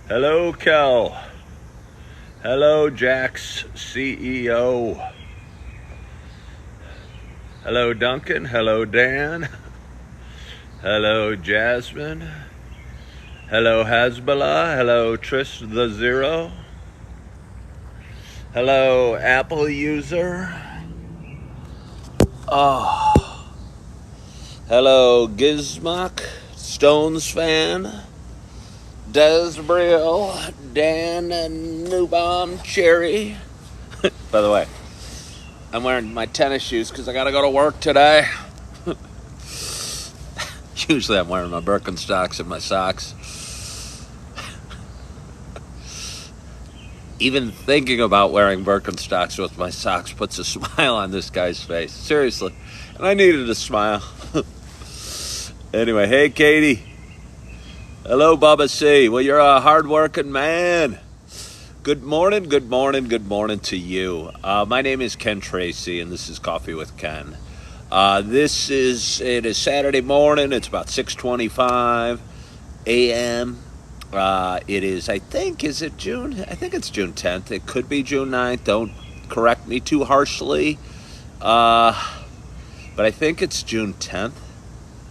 Hello, Kel. Hello, Jack's CEO. Hello, Duncan. Hello, Dan. Hello, Jasmine. Hello, Hasbullah. Hello, Trish the Zero. Hello, Apple user. Oh. Hello, Gizmock, Stones fan, Desbriel, Dan, and Newbomb Cherry. By the way, I'm wearing my tennis shoes because I got to go to work today. Usually I'm wearing my Birkenstocks and my socks. Even thinking about wearing Birkenstocks with my socks puts a smile on this guy's face. Seriously. And I needed a smile. Anyway, hey, Katie. Hello, Bubba C. Well, you're a hard-working man. Good morning to you. My name is Ken Tracy, and this is Coffee with Ken. It is Saturday morning. It's about 6:25 a.m. It is, is it June? I think it's June 10th. It could be June 9th. Don't correct me too harshly. But I think it's June 10th.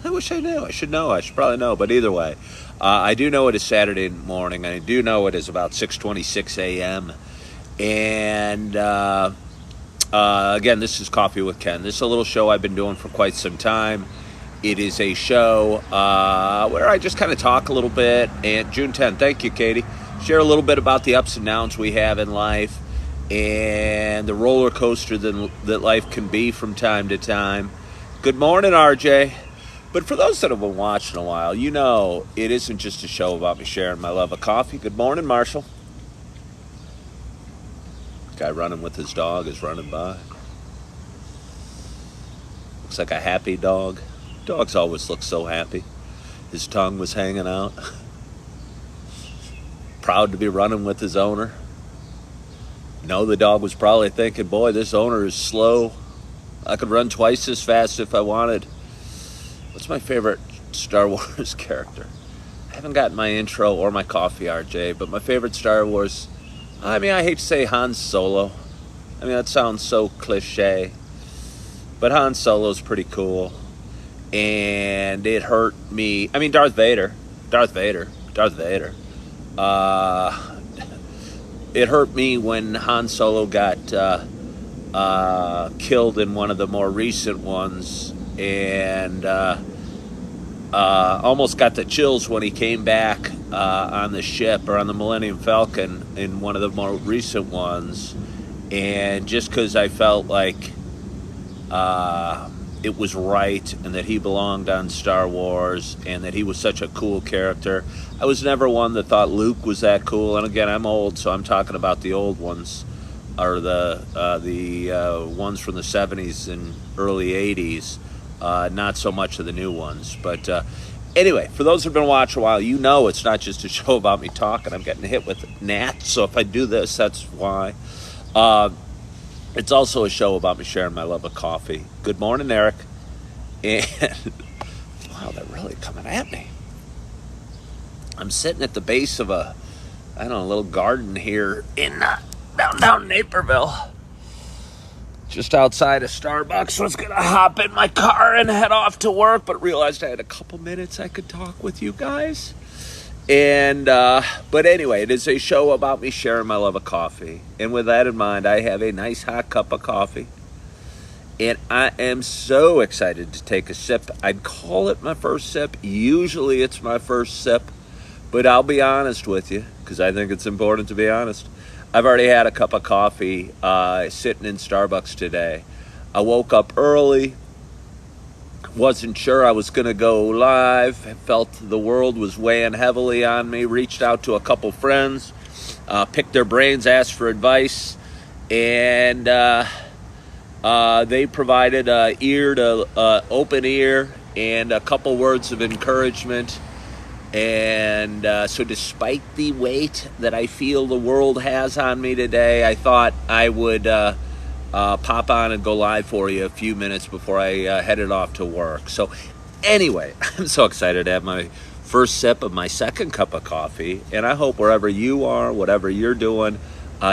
I wish I knew. I should know. I should probably know. But either way, I do know it is Saturday morning. I do know it is about 6:26 a.m. And again, this is Coffee with Ken. This is a little show I've been doing for quite some time. It is a show where I just kind of talk a little bit. And June 10th, thank you, Katie. Share a little bit about the ups and downs we have in life and the roller coaster that life can be from time to time. Good morning, RJ. But for those that have been watching a while, you know it isn't just a show about me sharing my love of coffee. Good morning, Marshall. Guy running with his dog is running by. Looks like a happy dog. Dogs always look so happy. His tongue was hanging out. Proud to be running with his owner. No, the dog was probably thinking, boy, this owner is slow. I could run twice as fast if I wanted. What's my favorite Star Wars character? I haven't gotten my intro or my coffee, RJ, but my favorite Star Wars, I hate to say Han Solo. That sounds so cliche. But Han Solo's pretty cool. And it hurt me. Darth Vader. It hurt me when Han Solo got killed in one of the more recent ones. And almost got the chills when he came back on the ship or on the Millennium Falcon in one of the more recent ones. And just because I felt like it was right and that he belonged on Star Wars and that he was such a cool character. I was never one that thought Luke was that cool. And again, I'm old, so I'm talking about the old ones, or the ones from the 70s and early 80s. Not so much of the new ones. But anyway, for those who've been watching a while, you know it's not just a show about me talking. I'm getting hit with gnats, so if I do this, that's why. It's also a show about me sharing my love of coffee. Good morning, Eric. And wow, they're really coming at me. I'm sitting at the base of a little garden here in downtown Naperville. Just outside of Starbucks. Was going to hop in my car and head off to work, but realized I had a couple minutes I could talk with you guys. And, but anyway, it is a show about me sharing my love of coffee. And with that in mind, I have a nice hot cup of coffee. And I am so excited to take a sip. I'd call it my first sip. Usually it's my first sip. But I'll be honest with you, because I think it's important to be honest. I've already had a cup of coffee sitting in Starbucks today. I woke up early. Wasn't sure I was going to go live. I felt the world was weighing heavily on me. Reached out to a couple friends. Picked their brains, asked for advice. And they provided open ear and a couple words of encouragement. And so despite the weight that I feel the world has on me today, I thought I would pop on and go live for you a few minutes before I headed off to work. So Anyway, I'm so excited to have my first sip of my second cup of coffee, and I hope wherever you are, whatever you're doing,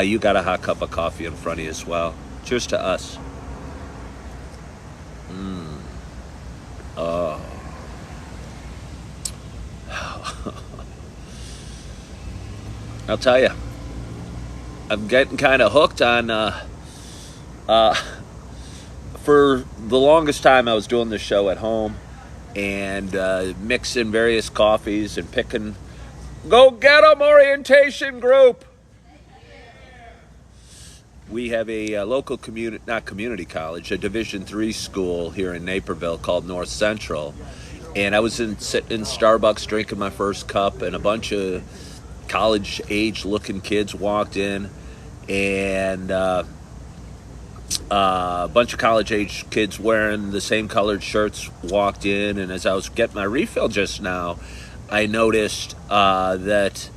you got a hot cup of coffee in front of you as well. Cheers to us. Mm. Oh. I'll tell you, I'm getting kind of hooked on. For the longest time, I was doing this show at home and mixing various coffees and picking. Go get 'em, orientation group. We have a local not community college, a Division III school here in Naperville called North Central, and I was sitting in Starbucks drinking my first cup, and a bunch of college-age-looking kids walked in, and a bunch of college-age kids wearing the same colored shirts walked in, and as I was getting my refill just now, I noticed that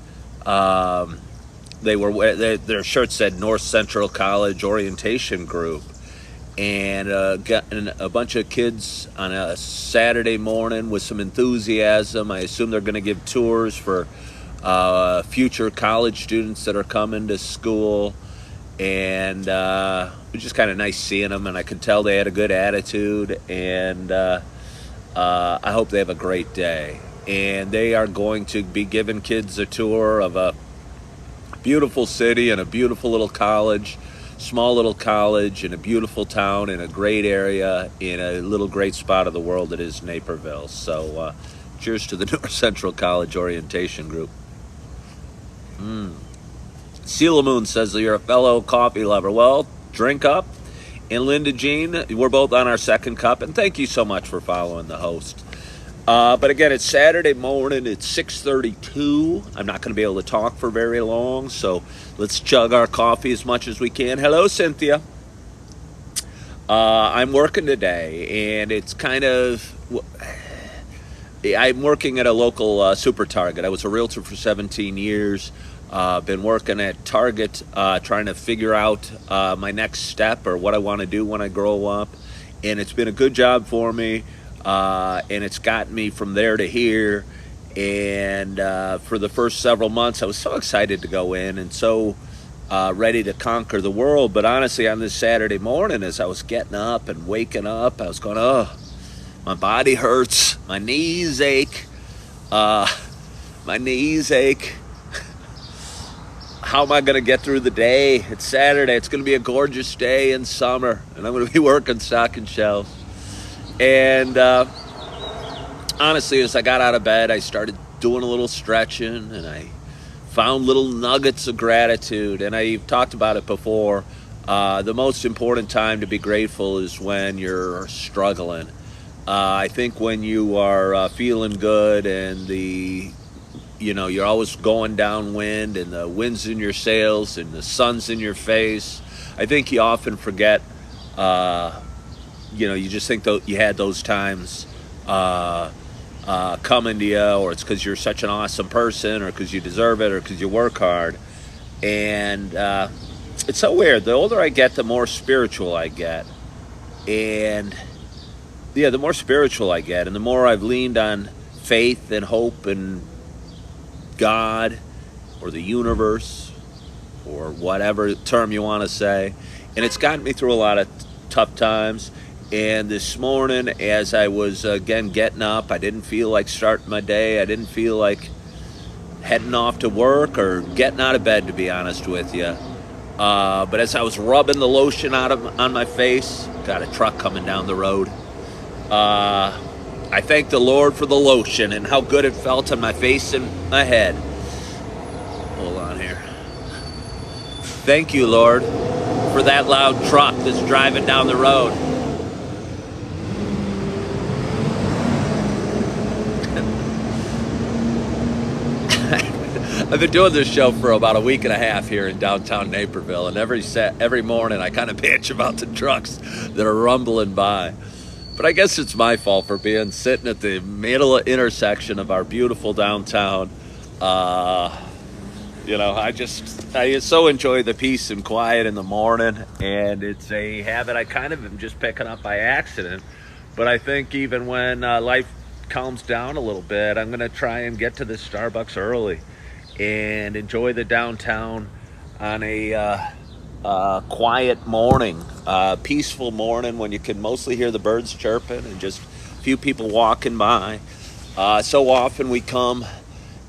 their shirts said North Central College Orientation Group, and getting a bunch of kids on a Saturday morning with some enthusiasm. I assume they're going to give tours for future college students that are coming to school, and it was just kind of nice seeing them, and I could tell they had a good attitude, and I hope they have a great day. And they are going to be giving kids a tour of a beautiful city and a beautiful little college, small little college in a beautiful town in a great area in a little great spot of the world that is Naperville. So cheers to the North Central College Orientation Group. Seal Moon says that you're a fellow coffee lover. Well, drink up. And Linda Jean, we're both on our second cup, and thank you so much for following the host. But again, it's Saturday morning. It's 6:32. I'm not going to be able to talk for very long, so let's chug our coffee as much as we can. Hello, Cynthia. I'm working today, and it's kind of... I'm working at a local super Target. I was a realtor for 17 years. Been working at Target, trying to figure out my next step or what I want to do when I grow up. And it's been a good job for me. And it's gotten me from there to here. And for the first several months, I was so excited to go in and so ready to conquer the world. But honestly, on this Saturday morning, as I was getting up and waking up, I was going, oh, my body hurts. My knees ache. My knees ache. How am I going to get through the day? It's Saturday. It's going to be a gorgeous day in summer. And I'm going to be working stocking shelves. And honestly, as I got out of bed, I started doing a little stretching, and I found little nuggets of gratitude. And I've talked about it before. The most important time to be grateful is when you're struggling. I think when you are feeling good and you're always going downwind and the wind's in your sails and the sun's in your face, I think you often forget, you just think you had those times coming to you, or it's because you're such an awesome person, or because you deserve it, or because you work hard. And it's so weird. The older I get, the more spiritual I get. And the more spiritual I get, and the more I've leaned on faith and hope and God or the universe or whatever term you want to say. And it's gotten me through a lot of tough times. And this morning, as I was, again, getting up, I didn't feel like starting my day. I didn't feel like heading off to work or getting out of bed, to be honest with you. But as I was rubbing the lotion on my face, got a truck coming down the road. I thank the Lord for the lotion and how good it felt on my face and my head. Hold on here. Thank you, Lord, for that loud truck that's driving down the road. I've been doing this show for about a week and a half here in downtown Naperville, and every morning I kind of bitch about the trucks that are rumbling by. But I guess it's my fault for sitting at the middle intersection of our beautiful downtown. I so enjoy the peace and quiet in the morning, and it's a habit I kind of am just picking up by accident. But I think even when life calms down a little bit, I'm going to try and get to this Starbucks early and enjoy the downtown on a quiet morning, peaceful morning when you can mostly hear the birds chirping and just a few people walking by. So often we come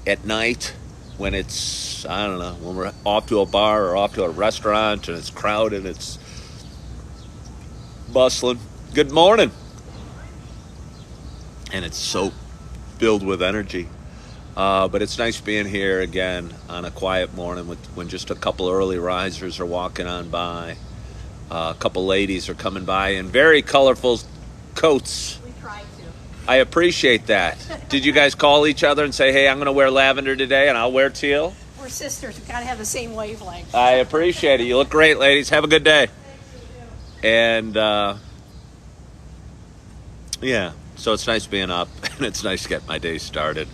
at night when it's, I don't know, when we're off to a bar or off to a restaurant and it's crowded, it's bustling. Good morning. And it's so filled with energy. But it's nice being here again on a quiet morning when just a couple early risers are walking on by. A couple ladies are coming by in very colorful coats. We try to. I appreciate that. Did you guys call each other and say, hey, I'm going to wear lavender today and I'll wear teal? We're sisters. We've got to have the same wavelength. I appreciate it. You look great, ladies. Have a good day. And, yeah, so it's nice being up and it's nice to get my day started.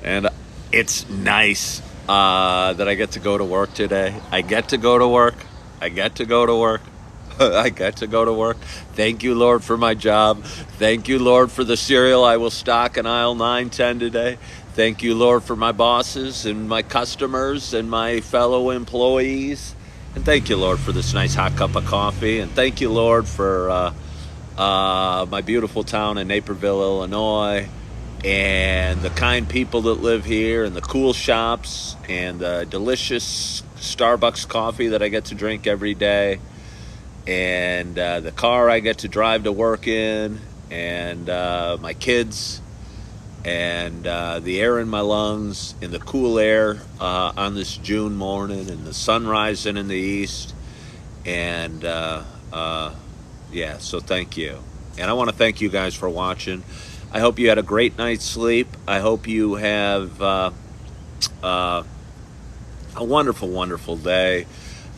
And it's nice that I get to go to work today. I get to go to work. I get to go to work. I get to go to work. Thank you, Lord, for my job. Thank you, Lord, for the cereal I will stock in aisle 910 today. Thank you, Lord, for my bosses and my customers and my fellow employees. And thank you, Lord, for this nice hot cup of coffee. And thank you, Lord, for my beautiful town in Naperville, Illinois, and the kind people that live here, and the cool shops, and the delicious Starbucks coffee that I get to drink every day, and the car I get to drive to work in, and my kids, and the air in my lungs, and the cool air on this June morning, and the sun rising in the east, and yeah, so thank you. And I want to thank you guys for watching. I hope you had a great night's sleep. I hope you have a wonderful, wonderful day.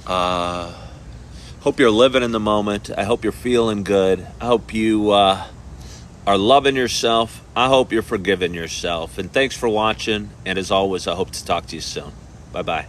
Hope you're living in the moment. I hope you're feeling good. I hope you are loving yourself. I hope you're forgiving yourself. And thanks for watching. And as always, I hope to talk to you soon. Bye-bye.